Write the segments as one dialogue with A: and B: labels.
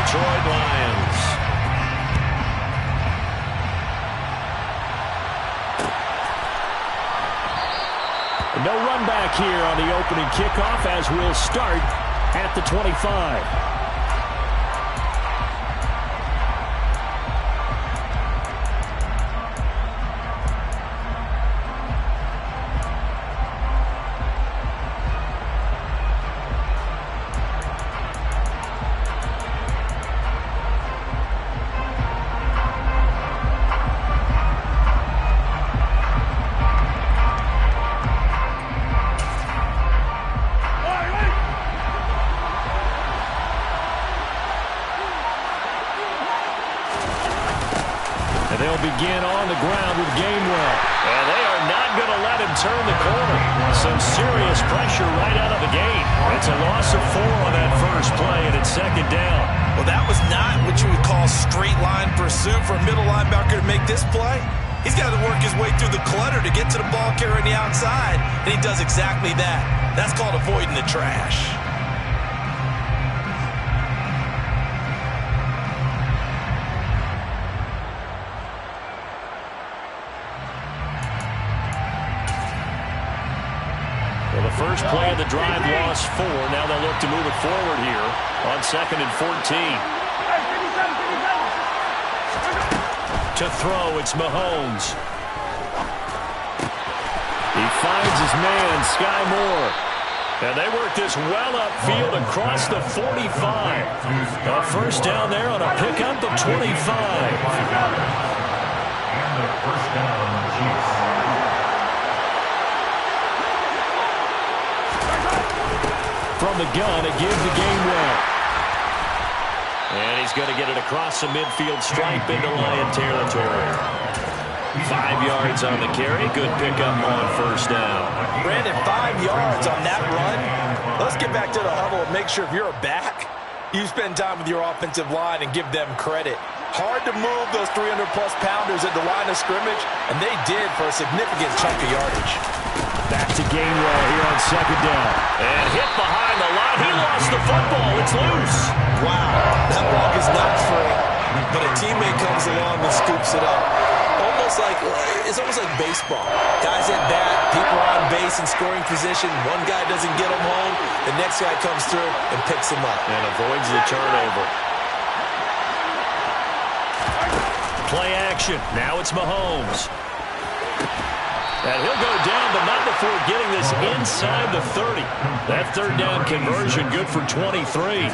A: Detroit Lions. No run back here on the opening kickoff as we'll start at the 25. They'll begin on the ground with Gainwell. And they are not going to let him turn the corner. Some serious pressure right out of the gate. It's a loss of 4 on that first play, and it's second down.
B: Well, that was not what you would call straight line pursuit for a middle linebacker to make this play. He's got to work his way through the clutter to get to the ball carrier on the outside, and he does exactly that. That's called avoiding the trash.
A: First play of the drive lost 4. Now they'll look to move it forward here on 2nd and 14. To throw, it's Mahomes. He finds his man, Sky Moore. And they work this well upfield across the 45. A first down there on a pickup of 25.
C: And the first down, Chiefs.
A: From the gun, it gives the Gainwell. And he's going to get it across the midfield stripe into Lion territory. 5 yards on the carry. Good pickup on first down.
B: Brandon, 5 yards on that run. Let's get back to the huddle and make sure if you're a back, you spend time with your offensive line and give them credit. Hard to move those 300-plus pounders at the line of scrimmage, and they did for a significant chunk of yardage.
A: Back to Gainwell here on second down. And hit behind the line. He lost the football. It's loose.
B: Wow, that ball is not free, but a teammate comes along and scoops it up. It's almost like baseball. Guys at bat, people are on base in scoring position. One guy doesn't get him home. The next guy comes through and picks him up.
A: And avoids the turnover. Play action. Now it's Mahomes. And he'll go down, but not before getting this inside the 30. That third down conversion good for 23.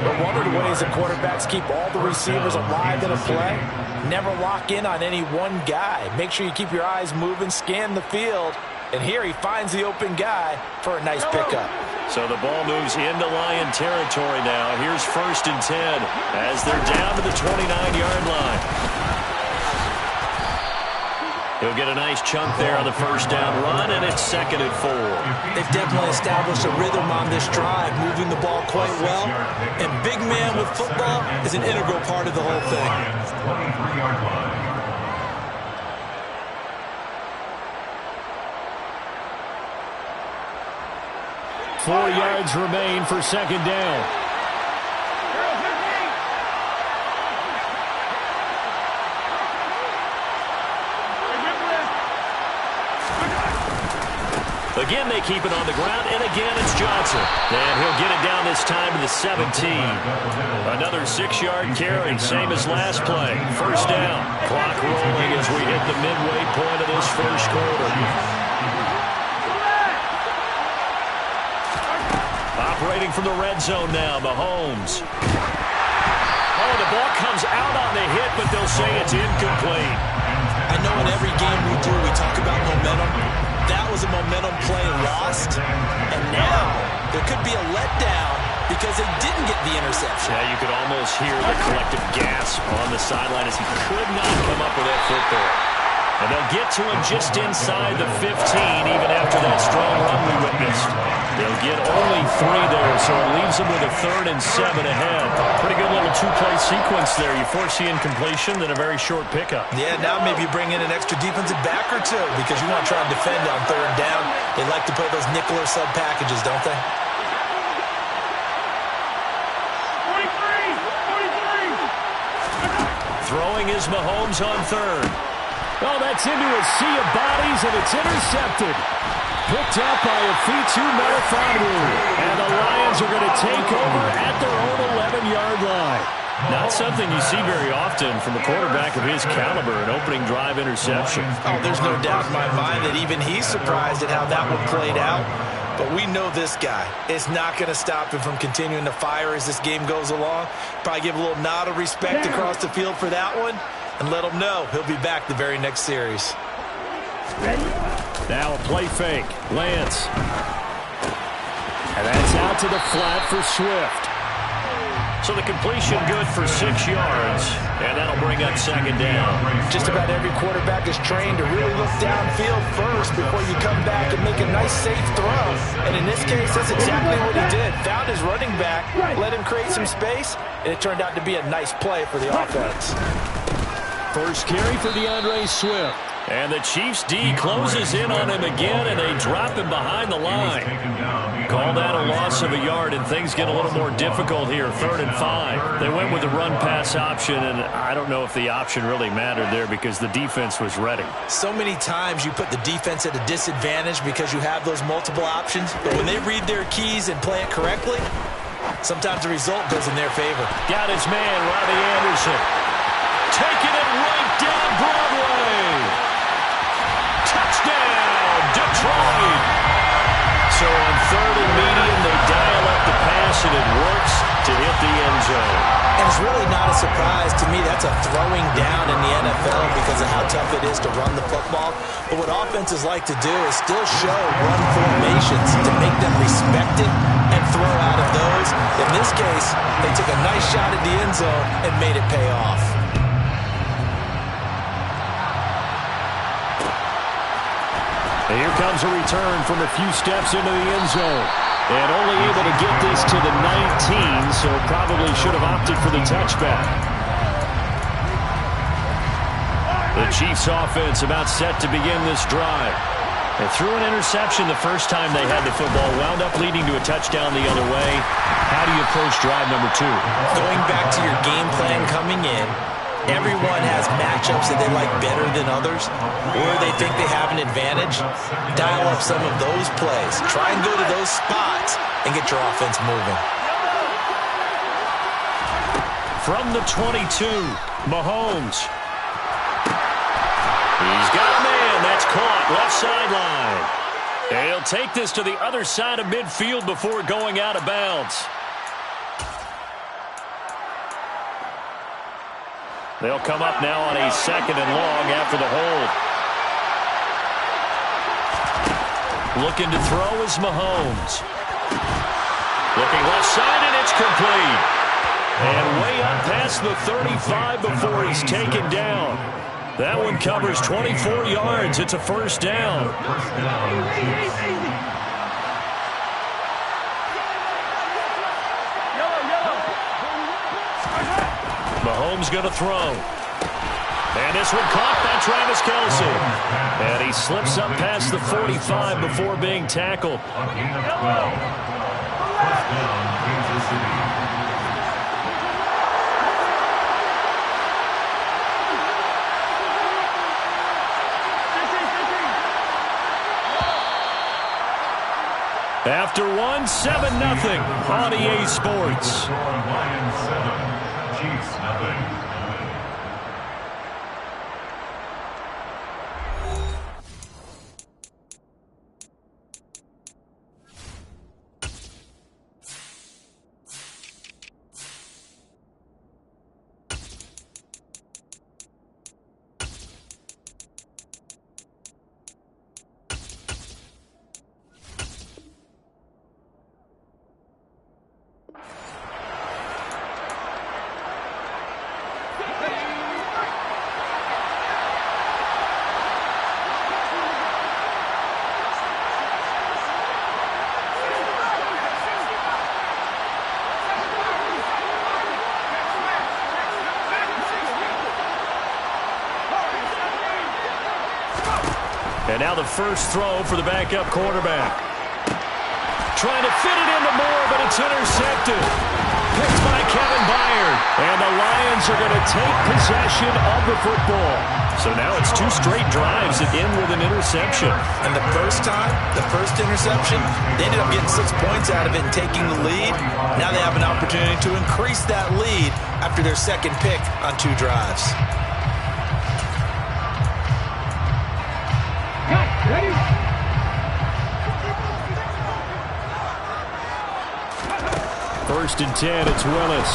B: But one of the ways that quarterbacks keep all the receivers alive in a play, never lock in on any one guy. Make sure you keep your eyes moving, scan the field. And here he finds the open guy for a nice pickup.
A: So the ball moves into Lion territory now. Here's 1st and 10 as they're down to the 29-yard line. He'll get a nice chunk there on the first down run, and it's 2nd and 4.
B: They've definitely established a rhythm on this drive, moving the ball quite well. And big man with football is an integral part of the whole thing.
C: 23-yard line.
A: Four yards remain for second down. Again, they keep it on the ground, and again, it's Johnson. And he'll get it down this time to the 17. Another 6-yard carry, same as last play. First down. Clock rolling as we hit the midway point of this first quarter. Operating from the red zone now, Mahomes. Oh, the ball comes out on the hit, but they'll say it's incomplete.
B: I know in every game we do, we talk about momentum. That was a momentum play lost, and now there could be a letdown because they didn't get the interception.
A: Yeah, you could almost hear the collective gasp on the sideline as he could not come up with that football. And they'll get to him just inside the 15, even after that strong run we witnessed. They'll get only 3 there, so it leaves them with a 3rd and 7 ahead. Pretty good little 2-play sequence there. You force the incompletion, then a very short pickup.
B: Yeah, now maybe you bring in an extra defensive back or two because you want to try and defend on 3rd down. They like to play those nickel or sub packages, don't they?
C: 43, 44.
A: Throwing is Mahomes on third. Oh, that's into a sea of bodies, and it's intercepted. Picked up by a Fitu Melifonwu. And the Lions are going to take over at their own 11-yard line. Not something you see very often from a quarterback of his caliber, an opening drive interception.
B: Oh, there's no doubt in my mind that even he's surprised at how that one played out. But we know this guy. It's not going to stop him from continuing to fire as this game goes along. Probably give a little nod of respect across the field for that one and let him know he'll be back the very next series.
A: Now a play fake. Lance. And that's out to the flat for Swift. So the completion good for 6 yards, and that'll bring up second down.
B: Just about every quarterback is trained to really look downfield first before you come back and make a nice, safe throw. And in this case, that's exactly what he did. Found his running back, let him create some space, and it turned out to be a nice play for the offense.
A: First carry for DeAndre Swift. And the Chiefs' D closes in on him again, and they drop him behind the line. Call that a loss of a yard, and things get a little more difficult here, 3rd and 5. They went with the run-pass option, and I don't know if the option really mattered there because the defense was ready.
B: So many times you put the defense at a disadvantage because you have those multiple options, but when they read their keys and play it correctly, sometimes the result goes in their favor.
A: Got his man, Robbie Anderson. Taking it right down Broadway. Touchdown, Detroit. So on 3rd and medium, they dial up the pass, and it works to hit the end zone.
B: And it's really not a surprise to me. That's a throwing down in the NFL because of how tough it is to run the football. But what offenses like to do is still show run formations to make them respect it and throw out of those. In this case, they took a nice shot at the end zone and made it pay off.
A: And here comes a return from a few steps into the end zone. And only able to get this to the 19, so probably should have opted for the touchback. The Chiefs offense about set to begin this drive. They threw an interception the first time they had the football, wound up leading to a touchdown the other way. How do you approach drive number 2?
B: Going back to your game plan coming in, everyone has matchups that they like better than others, or they think they have an advantage. Dial up some of those plays. Try and go to those spots and get your offense moving.
A: From the 22, Mahomes. He's got a man. That's caught left sideline. And he'll take this to the other side of midfield before going out of bounds. They'll come up now on a 2nd and long after the hold. Looking to throw is Mahomes. Looking left side, and it's complete. And way up past the 35 before he's taken down. That one covers 24 yards. It's a first down. Mahomes going to throw. And this one caught by Travis Kelce. And he slips up past the 45 before being tackled. After 1, 7-0 on EA Sports.
C: Lions 7, Chiefs nothing.
A: And now the first throw for the backup quarterback. Trying to fit it into Moore, but it's intercepted. Picked by Kevin Byard. fired. And the Lions are going to take possession of the football. So now it's 2 straight drives that end with an interception.
B: And the first time, the first interception, they ended up getting 6 points out of it and taking the lead. Now they have an opportunity to increase that lead after their second pick on 2 drives.
A: First and 10, it's Willis.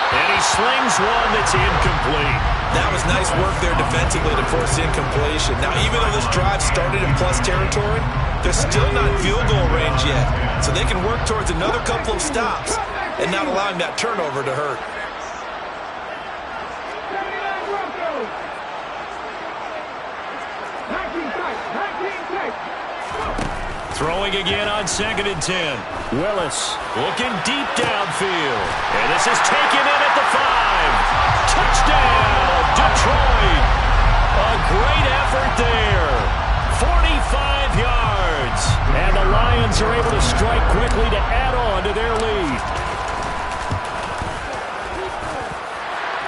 A: And he slings one that's incomplete.
B: That was nice work there defensively to force the incompletion. Now, even though this drive started in plus territory, they're still not in field goal range yet. So they can work towards another couple of stops and not allowing that turnover to hurt.
A: Throwing again on 2nd and 10. Willis looking deep downfield. And this is taken in at the 5. Touchdown, Detroit. A great effort there. 45 yards. And the Lions are able to strike quickly to add on to their lead.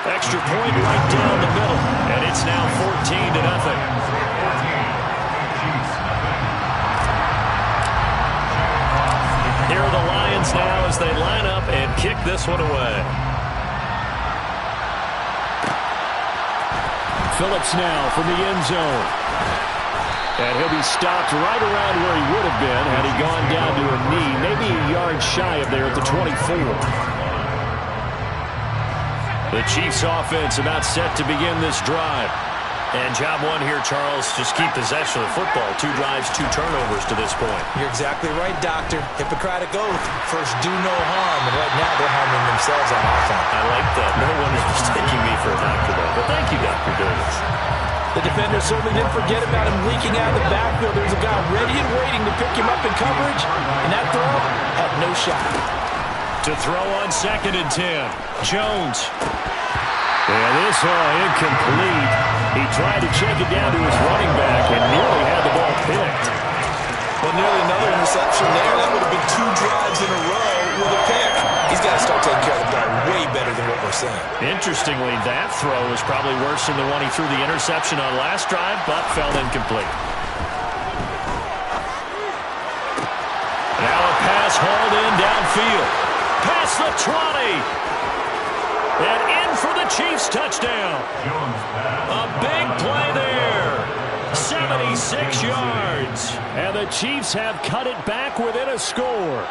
A: Extra point right down the middle. And it's now 14-0. Here are the Lions now as they line up and kick this one away. Phillips now from the end zone. And he'll be stopped right around where he would have been had he gone down to a knee, maybe a yard shy of there at the 24. The Chiefs offense about set to begin this drive. And job one here, Charles, just keep possession of the football. 2 drives, 2 turnovers to this point.
B: You're exactly right, Doctor. Hippocratic oath. First, do no harm. And right now, they're harming themselves on offense.
A: I like that. No one is mistaking me for a doctor, though. But thank you, Dr. Davis.
B: The defender certainly didn't forget about him leaking out of the backfield. There's a guy ready and waiting to pick him up in coverage. And that throw had no shot.
A: To throw on 2nd and 10. Jones. And this incomplete. He tried to check it down to his running back and nearly had the ball picked.
B: Well, nearly another interception there. That would have been 2 drives in a row with a pick. He's got to start taking care of the ball way better than what we're seeing.
A: Interestingly, that throw was probably worse than the one he threw the interception on last drive, but fell incomplete. Now a pass hauled in downfield. Past the 20. And in for the Chiefs touchdown. A big play there. 76 yards. And the Chiefs have cut it back within a score.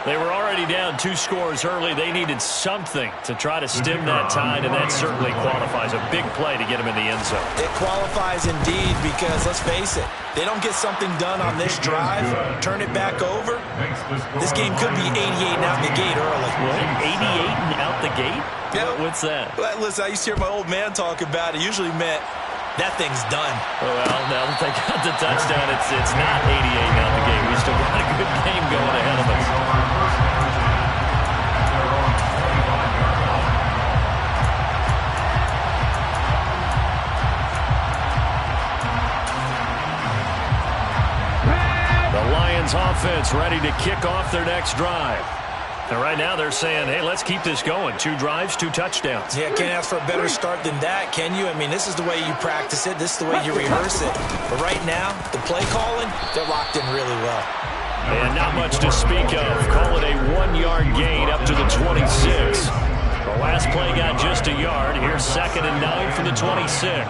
A: They were already down 2 scores early. They needed something to try to stem that tide, and that certainly qualifies. A big play to get them in the end zone.
B: It qualifies indeed because, let's face it, they don't get something done on this drive, turn it back over, this game could be 88 and out the gate early.
A: What? 88 and out the gate?
B: Yeah.
A: What's that?
B: Well, listen, I used to hear my old man talk about it. Usually meant that thing's done.
A: Well, now that they got the touchdown, it's not 88 and out the gate. We still got a good game going ahead of us. The Lions offense ready to kick off their next drive. And right now they're saying, hey, let's keep this going. 2 drives, 2 touchdowns.
B: Yeah, can't ask for a better start than that, can you? I mean, this is the way you practice it. This is the way you rehearse it. But right now, the play calling, they're locked in really well.
A: And not much to speak of. Call it a 1-yard gain up to the 26. The last play got just a yard. Here's 2nd and 9 from the 26.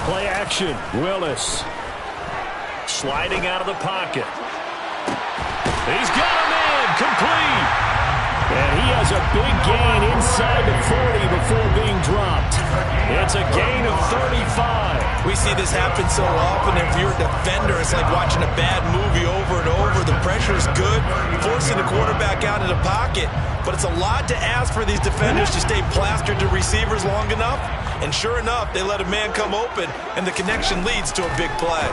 A: Play action. Willis. Sliding out of the pocket. He's got a man. Complete. And he has a big gain inside the 40 before being dropped. It's a gain of 35.
B: We see this happen so often. If you're a defender, it's like watching a bad movie over and over. The pressure is good, forcing the quarterback out of the pocket. But it's a lot to ask for these defenders to stay plastered to receivers long enough. And sure enough, they let a man come open, and the connection leads to a big play.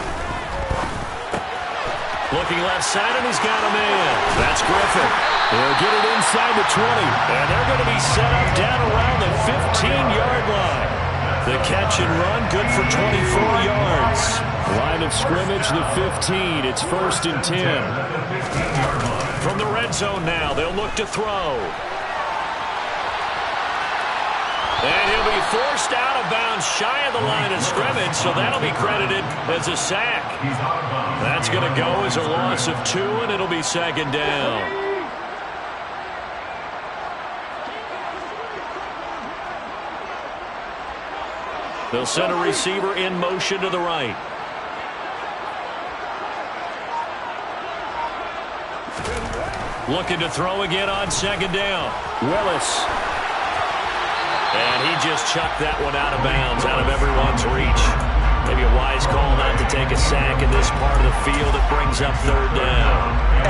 A: Looking left side, and he's got a man. That's Griffin. He'll get it inside the 20. And they're going to be set up down around the 15-yard line. The catch and run, good for 24 yards. Line of scrimmage, the 15. It's 1st and 10. From the red zone now, they'll look to throw. And he'll be forced out of bounds shy of the line of scrimmage, so that'll be credited as a sack. That's going to go as a loss of 2, and it'll be second down. They'll send a receiver in motion to the right. Looking to throw again on second down. Willis. And he just chucked that one out of bounds, out of everyone's reach. Maybe a wise call not to take a sack in this part of the field. It brings up third down.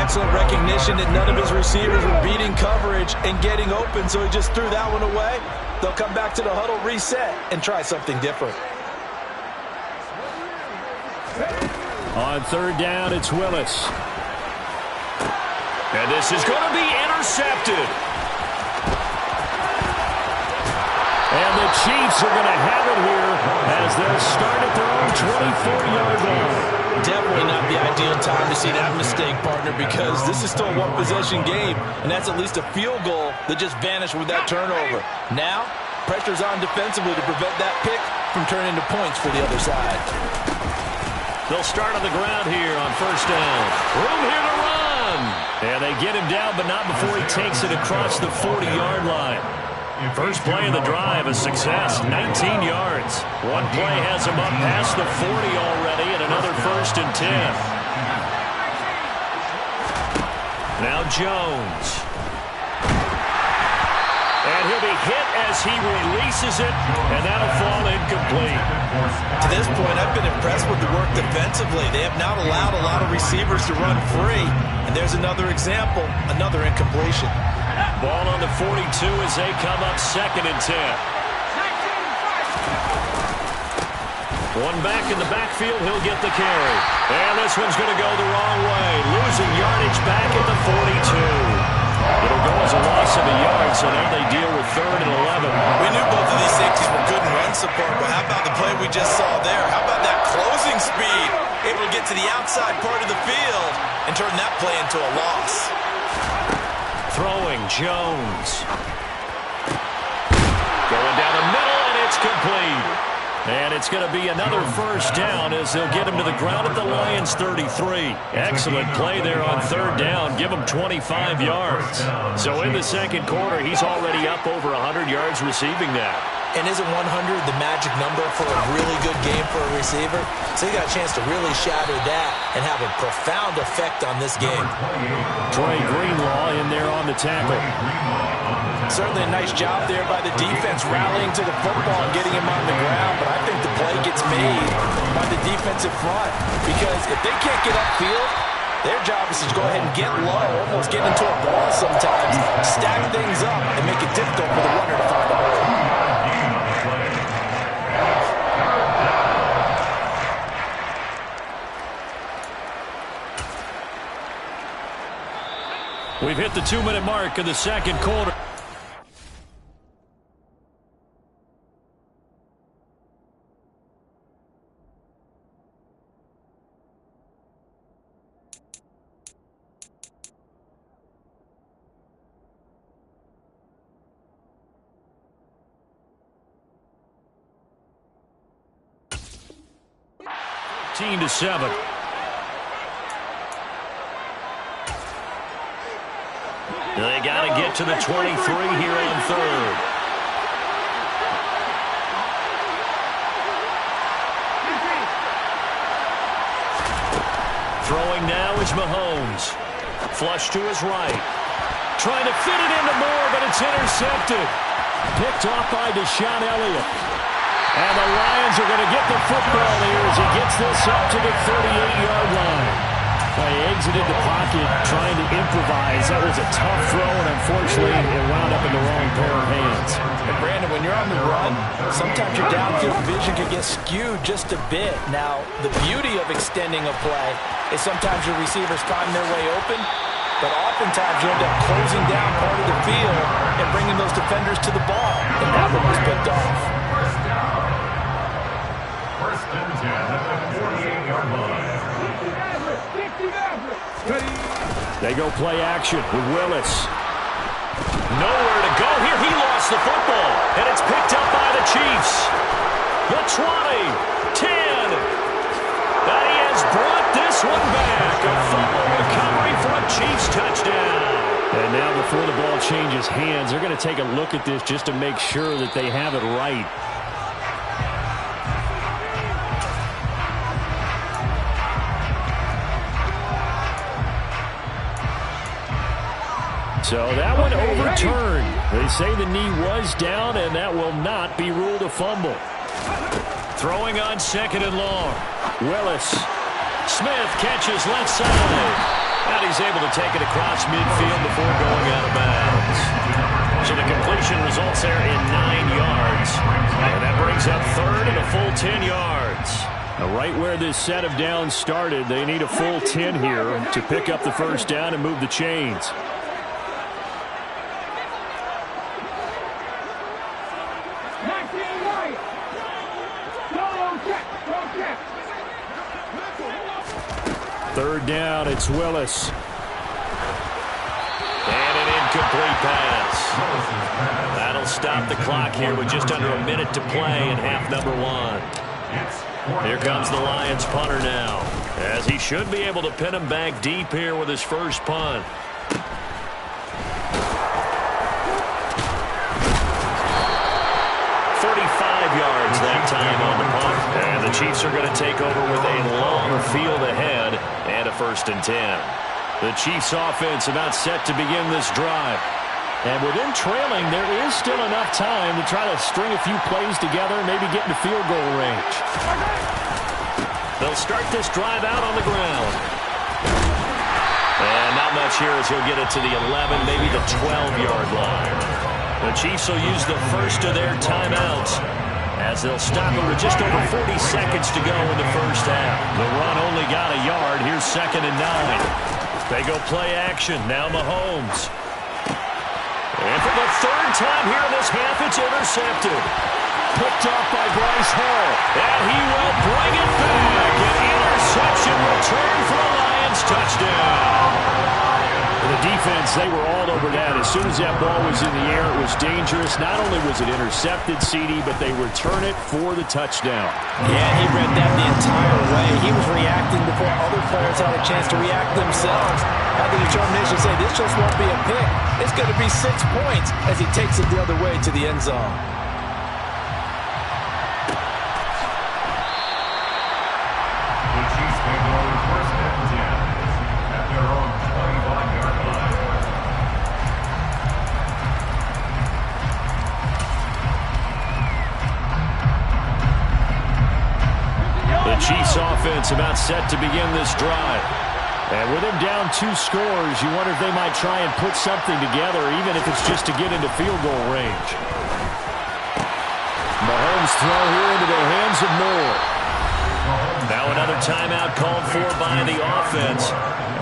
B: Excellent recognition that none of his receivers were beating coverage and getting open, so he just threw that one away. They'll come back to the huddle, reset, and try something different.
A: On third down, it's Willis. And this is going to be intercepted. And the Chiefs are going to have it here as they'll start at their own 24-yard line.
B: Definitely not the ideal time to see that mistake, partner, because this is still a one-possession game, and that's at least a field goal that just vanished with that turnover. Now, pressure's on defensively to prevent that pick from turning into points for the other side.
A: They'll start on the ground here on first down. Room here to run. And they get him down, but not before he takes it across the 40-yard line. First play of the drive, a success, 19 yards. One play has him up past the 40 already, and another 1st and 10. Now Jones. And he'll be hit as he releases it, and that'll fall incomplete.
B: To this point, I've been impressed with the work defensively. They have not allowed a lot of receivers to run free. And there's another example, another incompletion.
A: Ball on the 42 as they come up 2nd and 10. One back in the backfield, he'll get the carry. And this one's going to go the wrong way. Losing yardage back at the 42. It'll go as a loss of a yard, so now they deal with 3rd and 11.
B: We knew both of these safeties were good in run support, but how about the play we just saw there? How about that closing speed? Able to get to the outside part of the field and turn that play into a loss.
A: Throwing, Jones. Going down the middle, and it's complete. And it's going to be another first down as they'll get him to the ground at the Lions' 33. Excellent play there on third down. Give him 25 yards. So in the second quarter, he's already up over 100 yards receiving now.
B: And isn't 100 the magic number for a really good game for a receiver? So he got a chance to really shatter that and have a profound effect on this game.
A: Troy Greenlaw in there on the tackle.
B: Certainly a nice job there by the defense rallying to the football and getting him on the ground, but I think the play gets made by the defensive front because if they can't get upfield, their job is to go ahead and get low, almost get into a ball sometimes, stack things up, and make it difficult for the runner to find a hole.
A: We've hit the 2-minute mark of the second quarter. To 7. They got to get to the 23 here on third. Throwing now is Mahomes. Flush to his right. Trying to fit it into Moore, but it's intercepted. Picked off by Deshaun Elliott. And the Lions are going to get the football here as he gets this up to the 38-yard line. Well, he exited the pocket trying to improvise. That was a tough throw, and unfortunately, it wound up in the wrong pair of hands.
B: And Brandon, when you're on the run, sometimes your downfield vision can get skewed just a bit. Now, the beauty of extending a play is sometimes your receivers find their way open, but oftentimes you end up closing down part of the field and bringing those defenders to the ball. And that one was picked off.
C: First and 10 at the 48-yard line.
A: They go play action with Willis. Nowhere to go here. He lost the football, and it's picked up by the Chiefs. The 20, 10, and he has brought this one back. A fumble recovery for a Chiefs touchdown. And now before the ball changes hands, they're going to take a look at this just to make sure that they have it right. So that one overturned. They say the knee was down, and that will not be ruled a fumble. Throwing on 2nd and long. Willis. Smith catches left side. And he's able to take it across midfield before going out of bounds. So the completion results there in 9 yards. And that brings up 3rd and a full 10 yards. Now right where this set of downs started, they need a full 10 here to pick up the first down and move the chains. Third down, it's Willis. And an incomplete pass. That'll stop the clock here with just under a minute to play in half number 1. Here comes the Lions punter now, as he should be able to pin him back deep here with his first punt. Yards that time on the punt. And the Chiefs are going to take over with a long field ahead and a 1st and 10. The Chiefs offense about set to begin this drive. And with them trailing, there is still enough time to try to string a few plays together and maybe get into field goal range. They'll start this drive out on the ground. And not much here as he'll get it to the 11, maybe the 12-yard line. The Chiefs will use the first of their timeouts as they'll stop it with just over 40 seconds to go in the first half. The run only got a yard. Here's 2nd and 9. They go play action. Now Mahomes. And for the 3rd time here in this half, it's intercepted. Picked up by Bryce Hall. And he will bring it back. An interception return for a Lions touchdown. The defense, they were all over that. As soon as that ball was in the air, it was dangerous. Not only was it intercepted, CD, but they return it for the touchdown.
B: Yeah, he read that the entire way. He was reacting before other players had a chance to react themselves. Had the determination to say, this just won't be a pick. It's going to be 6 points as he takes it the other way to the end zone.
C: The Chiefs may go 1st and 10 at their own 25-yard line.
A: The Chiefs offense about set to begin this drive. And with them down 2 scores, you wonder if they might try and put something together, even if it's just to get into field goal range. Mahomes throw here into the hands of Moore. Now another timeout called for by the offense,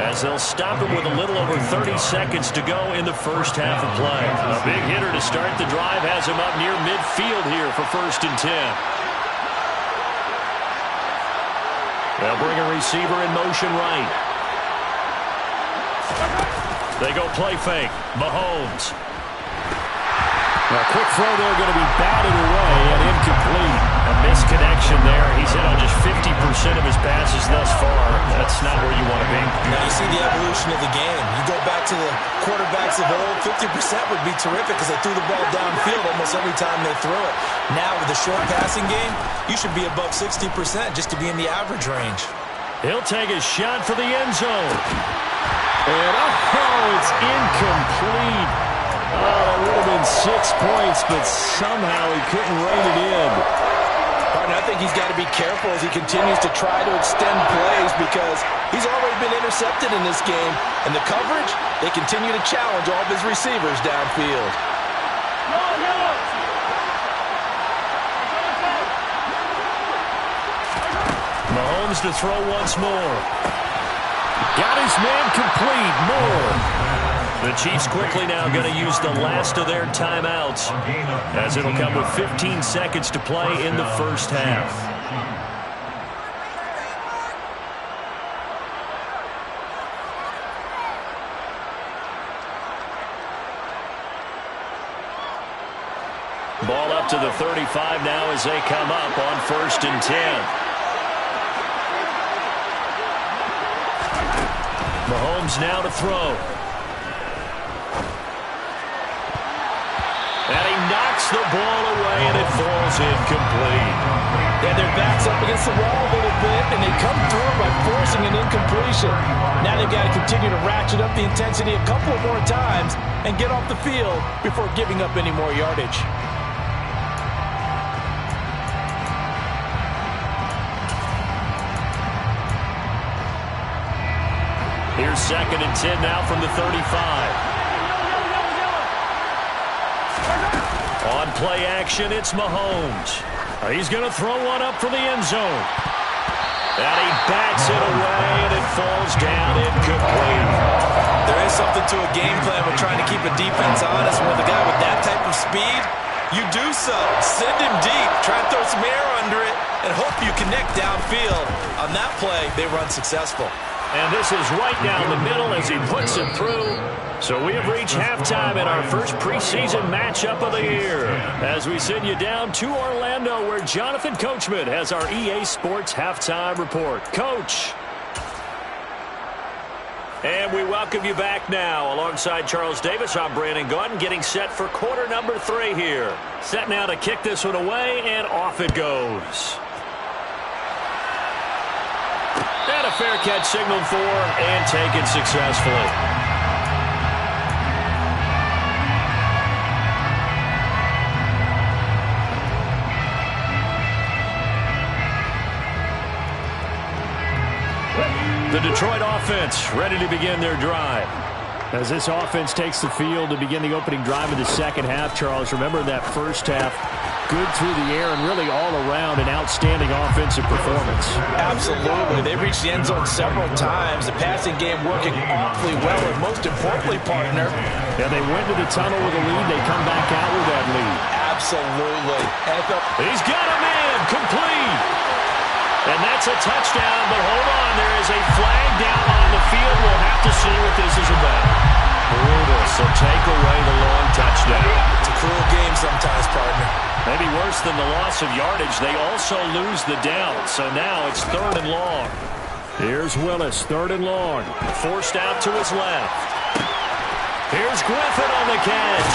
A: as they'll stop it with a little over 30 seconds to go in the first half of play. A big hitter to start the drive has him up near midfield here for 1st and 10. They'll bring a receiver in motion right. They go play fake. Mahomes. A quick throw there going to be batted away and incomplete. A misconnection there. He's hit on just 50% of his passes thus far. That's not where you want to be.
B: Now you see the evolution of the game. You go back to the quarterbacks of old, 50% would be terrific because they threw the ball downfield almost every time they threw it. Now with the short passing game, you should be above 60% just to be in the average range.
A: He'll take a shot for the end zone. And it's incomplete. Oh, that would have been 6 points, but somehow he couldn't rein it in.
B: Partner, I think he's got to be careful as he continues to try to extend plays because he's already been intercepted in this game. And the coverage, they continue to challenge all of his receivers downfield.
A: Mahomes to throw once more. Got his man complete. Moore. The Chiefs quickly now going to use the last of their timeouts, as it'll come with 15 seconds to play in the first half. Ball up to the 35 now as they come up on 1st and 10. Mahomes now to throw. And he knocks the ball away, and it falls incomplete.
B: Yeah, their back's up against the wall a little bit, and they come through by forcing an incompletion. Now they've got to continue to ratchet up the intensity a couple of more times and get off the field before giving up any more yardage.
A: Here's 2nd and 10 now from the 35. On play action, it's Mahomes. He's going to throw one up for the end zone. And he bats it away, and it falls down incomplete.
B: There is something to a game plan with trying to keep a defense honest. With a guy with that type of speed, you do so. Send him deep, try and throw some air under it, and hope you connect downfield. On that play, they run successful.
A: And this is right down the middle as he puts it through. So we have reached halftime in our first preseason matchup of the year, as we send you down to Orlando, where Jonathan Coachman has our EA Sports halftime report. Coach. And we welcome you back now. Alongside Charles Davis, I'm Brandon Gaudin, getting set for quarter number 3 here. Set now to kick this one away, and off it goes. And a fair catch signaled for and taken successfully. The Detroit offense ready to begin their drive. As this offense takes the field to begin the opening drive of the second half, Charles, remember that first half, good through the air and really all around an outstanding offensive performance.
B: Absolutely. They reached the end zone several times. The passing game working awfully well, and most importantly, partner.
A: Yeah, they went to the tunnel with a lead. They come back out with that lead.
B: Absolutely.
A: He's got a man complete. And that's a touchdown, but hold on. There is a flag down on the field. We'll have to see what this is about. Brutal, so take away the long touchdown.
B: It's a cruel game sometimes, partner.
A: Maybe worse than the loss of yardage, they also lose the down. So now it's 3rd and long. Here's Willis, 3rd and long. Forced out to his left. Here's Griffin on the catch.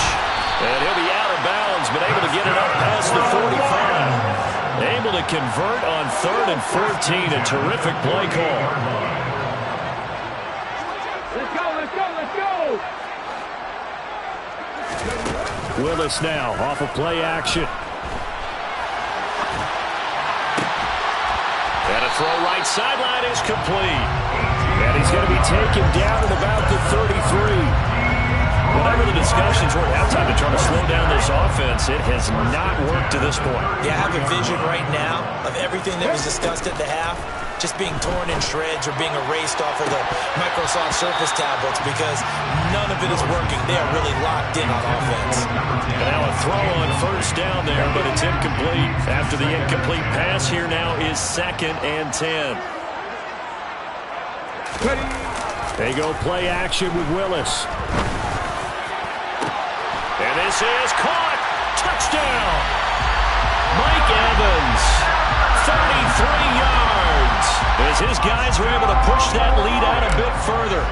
A: And he'll be out of bounds, but able to get it up past the 45. Able to convert on 3rd and 14. A terrific play call.
D: Let's go, let's go, let's go!
A: Willis now off of play action. And a throw right sideline is complete. And he's going to be taken down at about the 33. Whatever the discussions were at halftime to try to slow down this offense, it has not worked to this point.
B: Yeah, I have a vision right now of everything that was discussed at the half just being torn in shreds or being erased off of the Microsoft Surface tablets, because none of it is working. They are really locked in on offense.
A: And now a throw on 1st down there, but it's incomplete. After the incomplete pass, here now is 2nd and 10. They go play action with Willis. And this is caught. Touchdown. Mike Evans, 33 yards. As his guys were able to push that lead out a bit further.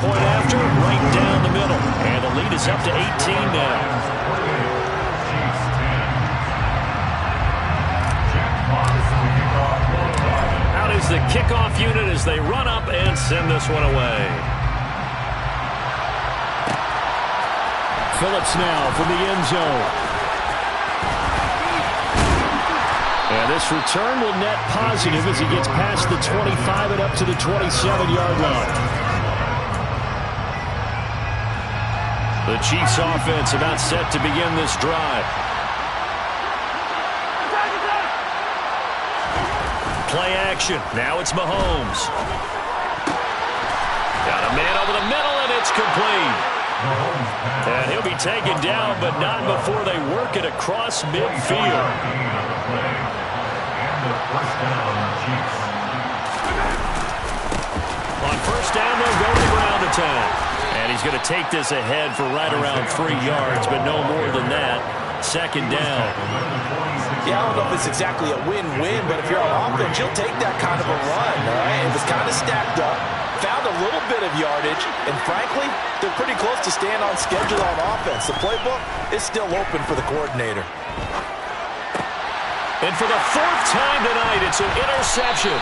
A: Point after, right down the middle. And the lead is up to 18 now. Out is the kickoff unit as they run up and send this one away. Phillips now from the end zone. And this return will net positive as he gets past the 25 and up to the 27-yard line. The Chiefs offense about set to begin this drive. Play action. Now it's Mahomes. Got a man over the middle, and it's complete. And he'll be taken down, but not before they work it across midfield. On 1st down, they'll go to the ground attack. And he's going to take this ahead for right around 3 yards, but no more than that. Second down.
B: Yeah, I don't know if it's exactly a win-win, but if you're on offense, you'll take that kind of a run, all right? It was kind of stacked up, found a little bit of yardage, and frankly, they're pretty close to staying on schedule on offense. The playbook is still open for the coordinator.
A: And for the 4th time tonight, it's an interception.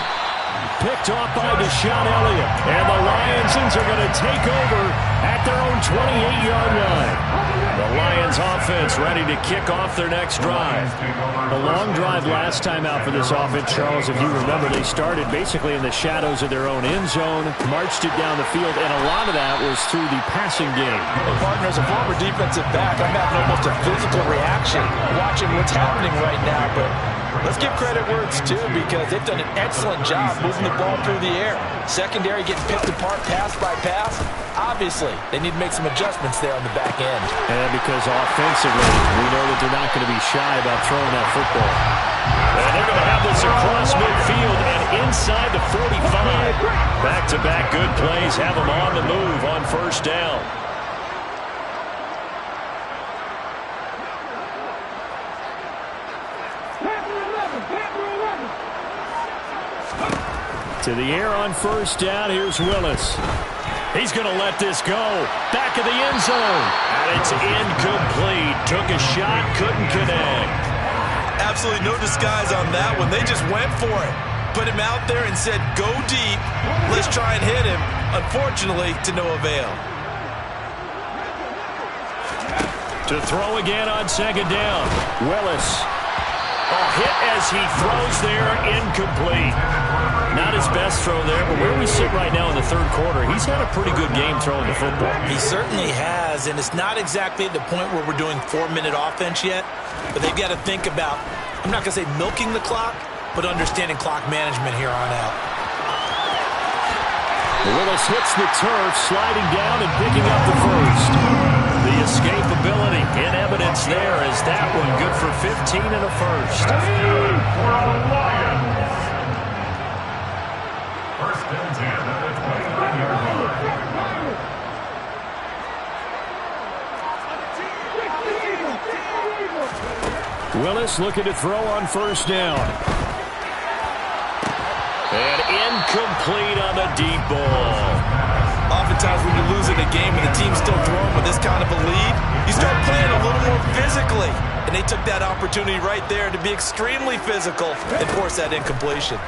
A: Picked off by Deshaun Elliott. And the Lions are going to take over at their own 28-yard line. The Lions offense ready to kick off their next drive. A long drive last time out for this offense, Charles. If you remember, they started basically in the shadows of their own end zone, marched it down the field, and a lot of that was through the passing game.
B: Well, partner, as a former defensive back, I'm having almost a physical reaction watching what's happening right now, but let's give credit where it's due because they've done an excellent job moving the ball through the air. Secondary getting picked apart pass by pass. Obviously, they need to make some adjustments there on the back end.
A: And because offensively, we know that they're not going to be shy about throwing that football. And they're going to have this across midfield and inside the 45. Back-to-back good plays have them on the move on first down. To the air on first down, here's Willis. He's going to let this go. Back of the end zone. And it's incomplete. Took a shot, couldn't connect.
B: Absolutely no disguise on that one. They just went for it. Put him out there and said, go deep. Let's try and hit him. Unfortunately, to no avail.
A: To throw again on second down. Willis. A hit as he throws there, incomplete. Not his best throw there, but where we sit right now in the third quarter, he's had a pretty good game throwing the football.
B: He certainly has, and it's not exactly the point where we're doing 4-minute offense yet, but they've got to think about, I'm not going to say milking the clock, but understanding clock management here on out.
A: Willis hits the turf, sliding down and picking up the first. The escapability in evidence there as that one good for 15 and a first.
C: First and 10 at the 29-yard line.
A: Willis looking to throw on first down. And incomplete on the deep ball.
B: Oftentimes when you're losing a game and the team's still throwing with this kind of a lead, you start playing a little more physically. And they took that opportunity right there to be extremely physical and force that incompletion.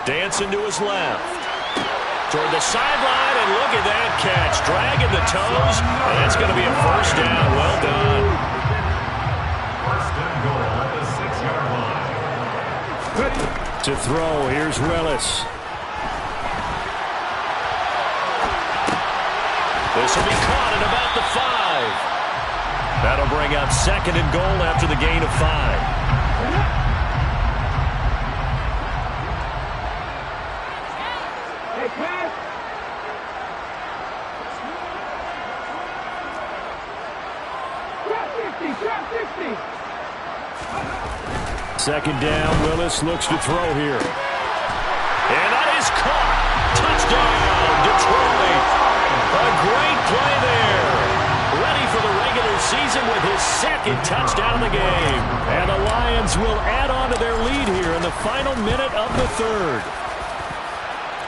A: Dancing to his left. Toward the sideline, and look at that catch. Dragging the toes, and it's going to be a first down. Well done.
C: First and goal at the 6-yard line.
A: To throw, here's Willis. This will be caught at about the 5. That'll bring up second and goal after the gain of 5. Second down, Willis looks to throw here. And that is caught. Touchdown, Detroit. A great play there. Ready for the regular season with his second touchdown of the game. And the Lions will add on to their lead here in the final minute of the third.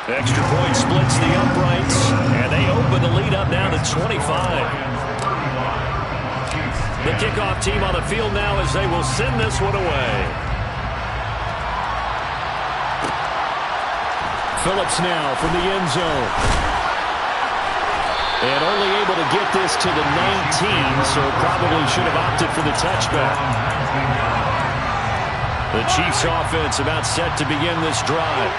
A: Extra point splits the uprights, and they open the lead up now to 25. The kickoff team on the field now as they will send this one away. Phillips now from the end zone. And only able to get this to the 19, so probably should have opted for the touchback. The Chiefs offense about set to begin this drive.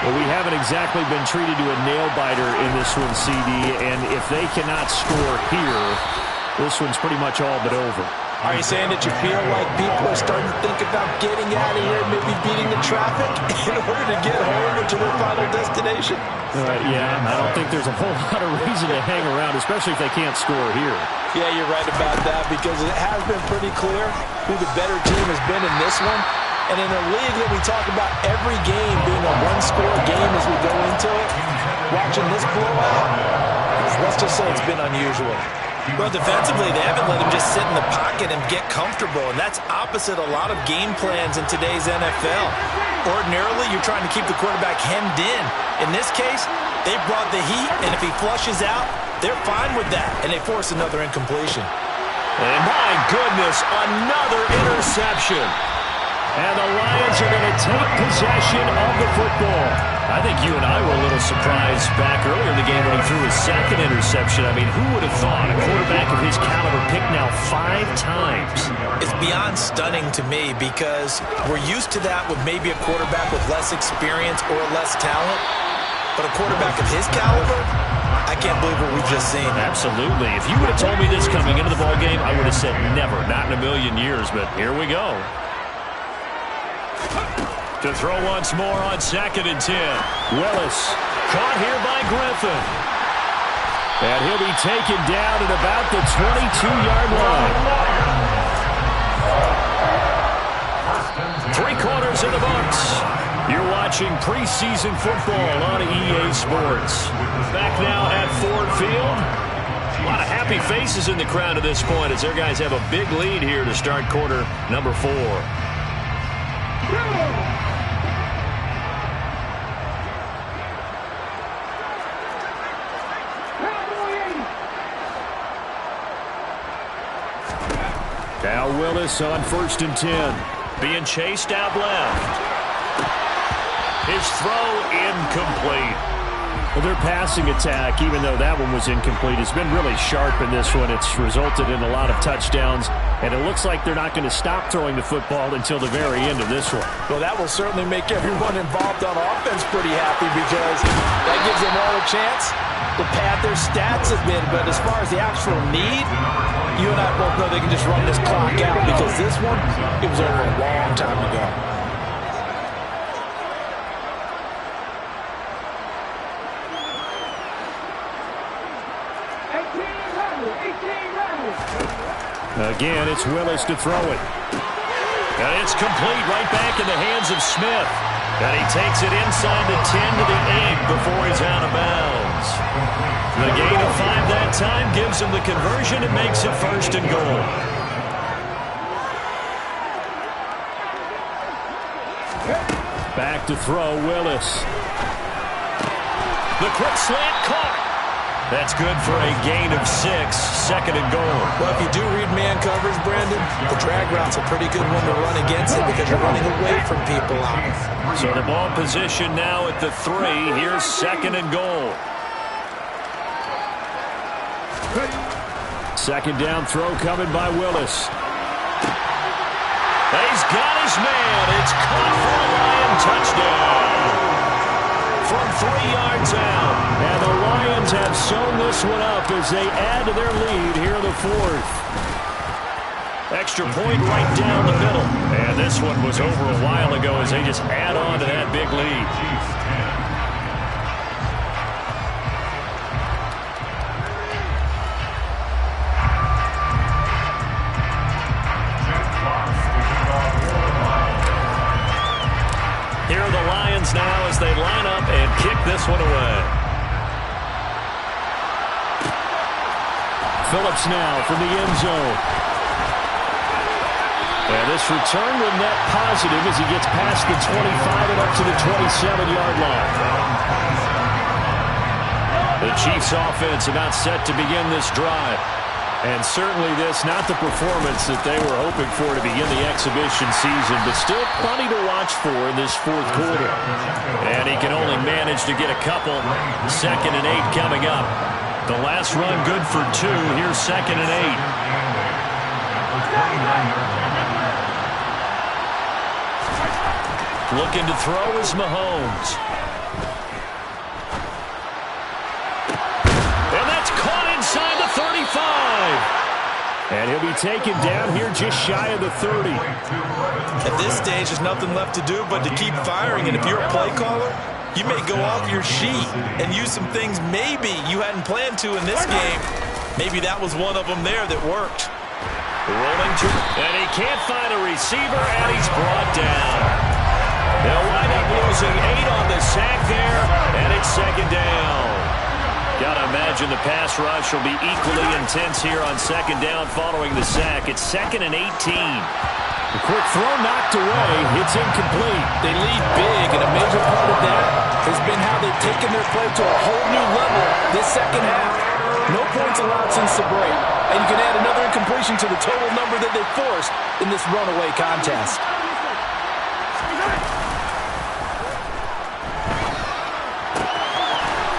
A: Well, we haven't exactly been treated to a nail-biter in this one, CD, and if they cannot score here, this one's pretty much all but over.
B: Are you saying that you feel like people are starting to think about getting out of here, maybe beating the traffic in order to get home or to their final destination?
A: Yeah, I don't think there's a whole lot of reason to hang around, especially if they can't score here.
B: Yeah, you're right about that because it has been pretty clear who the better team has been in this one. And in a league that we talk about every game being a one-score game as we go into it, watching this blowout, let's just say it's been unusual. Well, defensively, they haven't let him just sit in the pocket and get comfortable, and that's opposite a lot of game plans in today's NFL. Ordinarily, you're trying to keep the quarterback hemmed in. In this case, they brought the heat, and if he flushes out, they're fine with that, and they force another incompletion.
A: And my goodness, another interception. And the Lions are going to take possession of the football. I think you and I were a little surprised back earlier in the game when he threw his second interception. I mean, who would have thought a quarterback of his caliber picked now 5 times?
B: It's beyond stunning to me because we're used to that with maybe a quarterback with less experience or less talent. But a quarterback of his caliber, I can't believe what we've just seen.
A: Absolutely. If you would have told me this coming into the ballgame, I would have said never, not in a million years. But here we go. To throw once more on 2nd and 10. Willis caught here by Griffin. And he'll be taken down at about the 22-yard line. 3 quarters in the books. You're watching preseason football on EA Sports. Back now at Ford Field. A lot of happy faces in the crowd at this point as their guys have a big lead here to start quarter number 4. Now Willis on 1st and 10. Being chased out left. His throw incomplete. Well, their passing attack, even though that one was incomplete, has been really sharp in this one. It's resulted in a lot of touchdowns, and it looks like they're not going to stop throwing the football until the very end of this one.
B: Well, that will certainly make everyone involved on offense pretty happy because that gives them all a chance to pad their stats a bit. But as far as the actual need, you and I both know they can just run this clock out because this one, it was over a long time ago.
A: Again, it's Willis to throw it. And it's complete right back in the hands of Smith. And he takes it inside the 10 to the 8 before he's out of bounds. The gain of 5 that time gives him the conversion and makes it 1st and goal. Back to throw, Willis. The quick slant caught. That's good for a gain of 6, 2nd and goal.
B: Well, if you do read man coverage, Brandon, the drag route's a pretty good one to run against it because you're running away from people out.
A: So the ball position now at the 3. Here's 2nd and goal. 2nd down throw coming by Willis. He's got his man. It's caught for a Lion touchdown. From 3 yards out. And the Lions have sewn this one up as they add to their lead here in the 4th. Extra point right down the middle. And this one was over a while ago as they just add on to that big lead. Here are the Lions now as they line up and kick this one away. Phillips now from the end zone. And this return will net positive as he gets past the 25 and up to the 27-yard line. The Chiefs' offense about set to begin this drive. And certainly this, not the performance that they were hoping for to begin the exhibition season, but still plenty to watch for in this 4th quarter. And he can only manage to get a couple. 2nd and 8 coming up. The last run good for 2. Here's 2nd and 8. Looking to throw is Mahomes. And that's caught inside the 35. And he'll be taken down here just shy of the 30.
B: At this stage, there's nothing left to do but to keep firing. And if you're a play caller, you may go off your sheet and use some things maybe you hadn't planned to in this game. Maybe that was one of them there that worked.
A: Rolling to, and he can't find a receiver, and he's brought down. They'll wind up losing 8 on the sack there, and it's 2nd down. Gotta imagine the pass rush will be equally intense here on second down following the sack. It's 2nd and 18.
E: The quick throw knocked away. It's incomplete. They lead big, and a major part of that has been how they've taken their play to a whole new level this second half. No points allowed since the break, and you can add another incompletion to the total number that they forced in this runaway contest.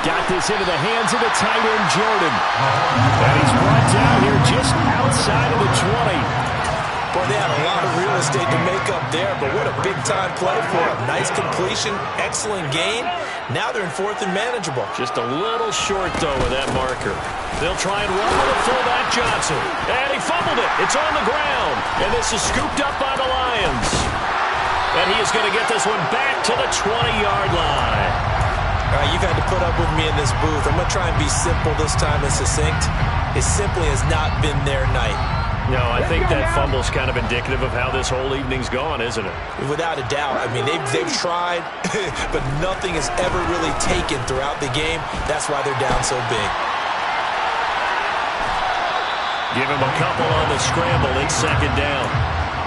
A: Got this into the hands of the tight end, Jordan. And he's brought down here just outside of the 20.
B: Boy, they had a lot of real estate to make up there, but what a big-time play for them. Nice completion, excellent gain. Now they're in 4th and manageable.
A: Just a little short, though, with that marker. They'll try and run with the fullback, Johnson. And he fumbled it. It's on the ground. And this is scooped up by the Lions. And he is going to get this one back to the 20-yard line.
B: All right, you've had to put up with me in this booth. I'm going to try and be simple this time and succinct. It simply has not been their night.
A: No, I think that fumble's kind of indicative of how this whole evening's gone, isn't it?
B: Without a doubt. I mean, they've tried, but nothing has ever really taken throughout the game. That's why they're down so big.
A: Give him a couple on the scramble. It's 2nd down.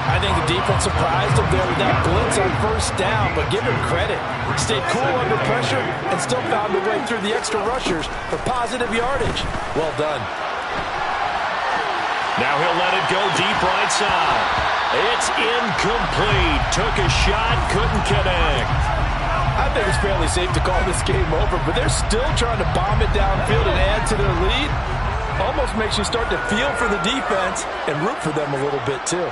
E: I think the defense surprised him there with that blitz on 1st down, but give him credit. Stayed cool under pressure and still found a way through the extra rushers for positive yardage. Well done.
A: Now he'll let it go deep right side. It's incomplete. Took a shot, couldn't connect.
E: I think it's fairly safe to call this game over, but they're still trying to bomb it downfield and add to their lead. Almost makes you start to feel for the defense and root for them a little bit, too.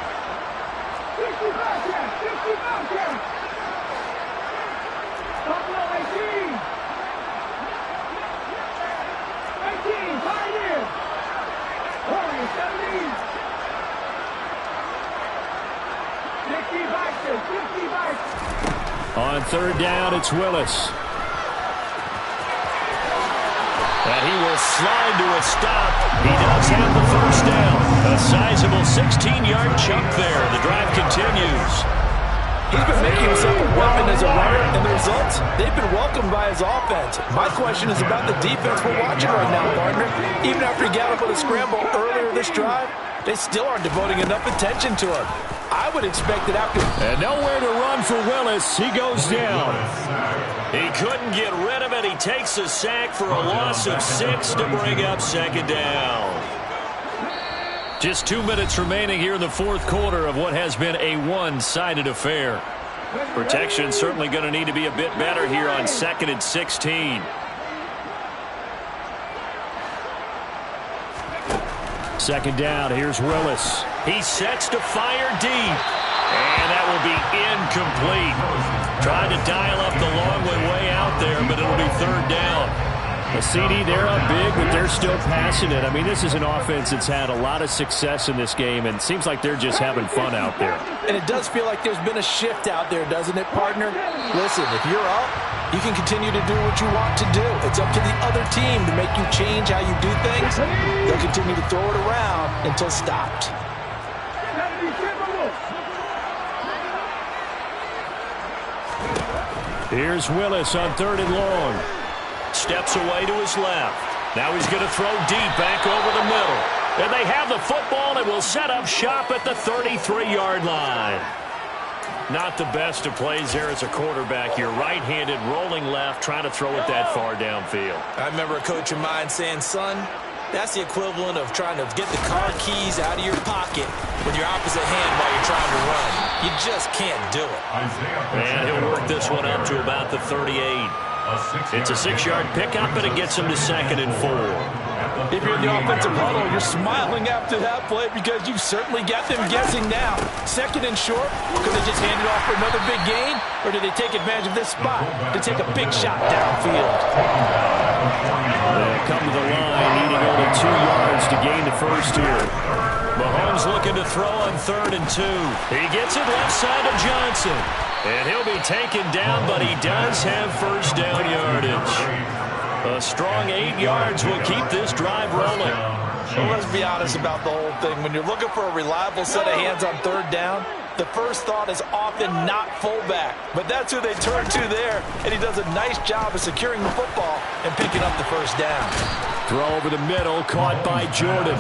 A: On 3rd down, it's Willis. And he will slide to a stop. He does have the 1st down. A sizable 16-yard chunk there. The drive continues.
E: He's been making himself a weapon as a runner, and the results, they've been welcomed by his offense. My question is about the defense we're watching right now, partner. Even after he got up with a scramble earlier this drive, they still aren't devoting enough attention to him. I would expect that after...
A: And nowhere to run for Willis. He goes down. He couldn't get rid of it. He takes a sack for a loss of 6 to bring up 2nd down. Just 2 minutes remaining here in the 4th quarter of what has been a one-sided affair. Protection certainly going to need to be a bit better here on 2nd and 16. Second down, here's Willis. He sets to fire deep. And that will be incomplete. Tried to dial up the long way out there, but it'll be 3rd down. A CD, they're up big, but they're still passing it. I mean, this is an offense that's had a lot of success in this game, and it seems like they're just having fun out there.
E: And it does feel like there's been a shift out there, doesn't it, partner? Listen, if you're up, you can continue to do what you want to do. It's up to the other team to make you change how you do things. They'll continue to throw it around until stopped.
A: Here's Willis on 3rd and long. Steps away to his left. Now he's going to throw deep back over the middle. And they have the football and will set up shop at the 33-yard line. Not the best of plays there as a quarterback. You're right-handed, rolling left, trying to throw it that far downfield.
B: I remember a coach of mine saying, son, that's the equivalent of trying to get the car keys out of your pocket with your opposite hand while you're trying to run. You just can't do it.
A: And he'll work this one up to about the 38. It's a 6-yard pickup, and it gets him to 2nd and 4.
E: If you're in the offensive huddle, you're smiling after that play because you've certainly got them guessing now. 2nd and short, could they just hand it off for another big gain? Or do they take advantage of this spot to take a big shot downfield?
A: They'll come to the line, needing only 2 yards to gain the first here. Mahomes looking to throw on 3rd and 2. He gets it left side of Johnson. And he'll be taken down, but he does have 1st down yardage. A strong 8 yards will keep this drive rolling.
E: Well, let's be honest about the whole thing. When you're looking for a reliable set of hands on 3rd down,
B: the first thought is often not fullback. But that's who they turn to there, and he does a nice job of securing the football and picking up the first down.
A: Throw over the middle, caught by Jordan.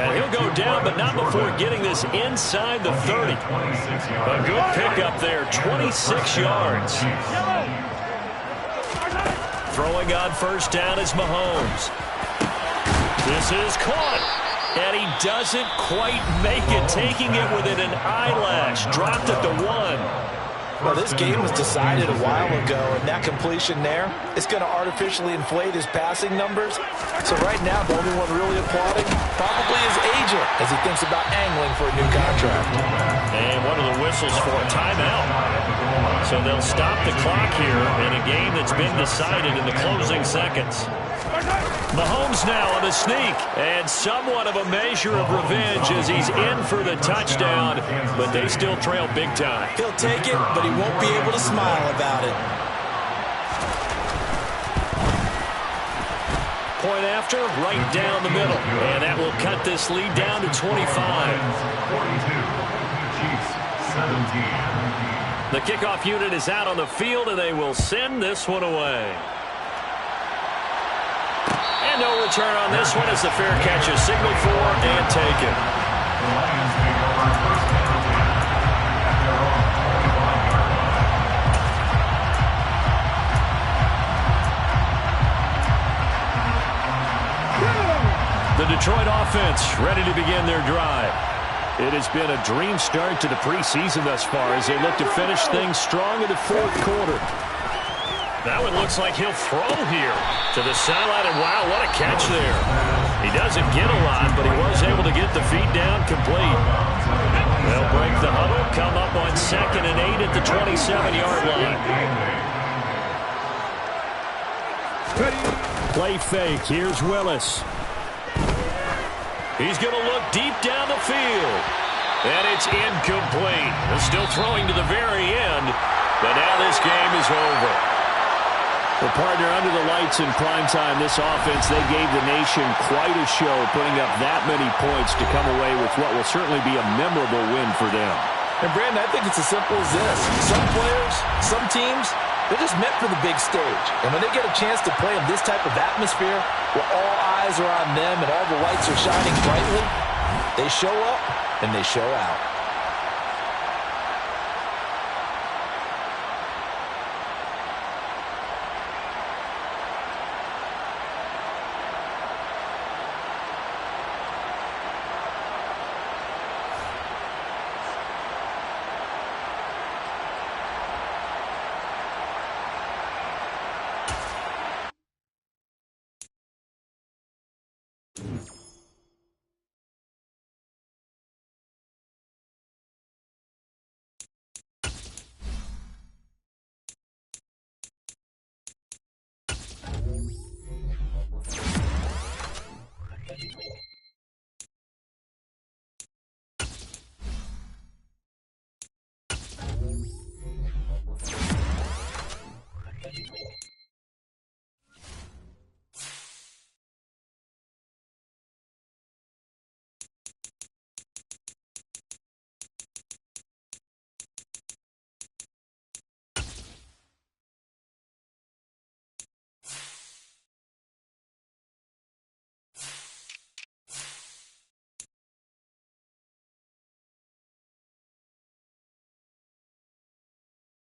A: And he'll go down, but not before getting this inside the 30. A good pickup there, 26 yards. Throwing on first down is Mahomes. This is caught. And he doesn't quite make it, taking it within an eyelash. Dropped at the 1.
B: Well, this game was decided a while ago, and that completion there is going to artificially inflate his passing numbers. So right now, the only one really applauding probably his agent as he thinks about angling for a new contract.
A: And one of the whistles for a timeout. So they'll stop the clock here in a game that's been decided in the closing seconds. Mahomes now on the sneak, and somewhat of a measure of revenge as he's in for the touchdown, but they still trail big time.
B: He'll take it, but he won't be able to smile about it.
A: Point after, right down the middle, and that will cut this lead down to 25.
C: 42, Chiefs 17.
A: The kickoff unit is out on the field, and they will send this one away. And no return on this one as the fair catch is signaled for and taken.
C: The Lions take over first down at their own 25-yard line.
A: The Detroit offense ready to begin their drive. It has been a dream start to the preseason thus far as they look to finish things strong in the fourth quarter. That one looks like he'll throw here to the sideline, and wow, what a catch there. He doesn't get a lot, but he was able to get the feet down complete. They'll break the huddle, come up on 2nd and 8 at the 27-yard line. Play fake. Here's Willis. He's going to look deep down the field. And it's incomplete. They're still throwing to the very end, but now this game is over. Well, partner, under the lights in primetime, this offense, they gave the nation quite a show, putting up that many points to come away with what will certainly be a memorable win for them.
B: And, Brandon, I think it's as simple as this. Some players, some teams, they're just meant for the big stage. And when they get a chance to play in this type of atmosphere where all eyes are on them and all the lights are shining brightly, they show up and they show out.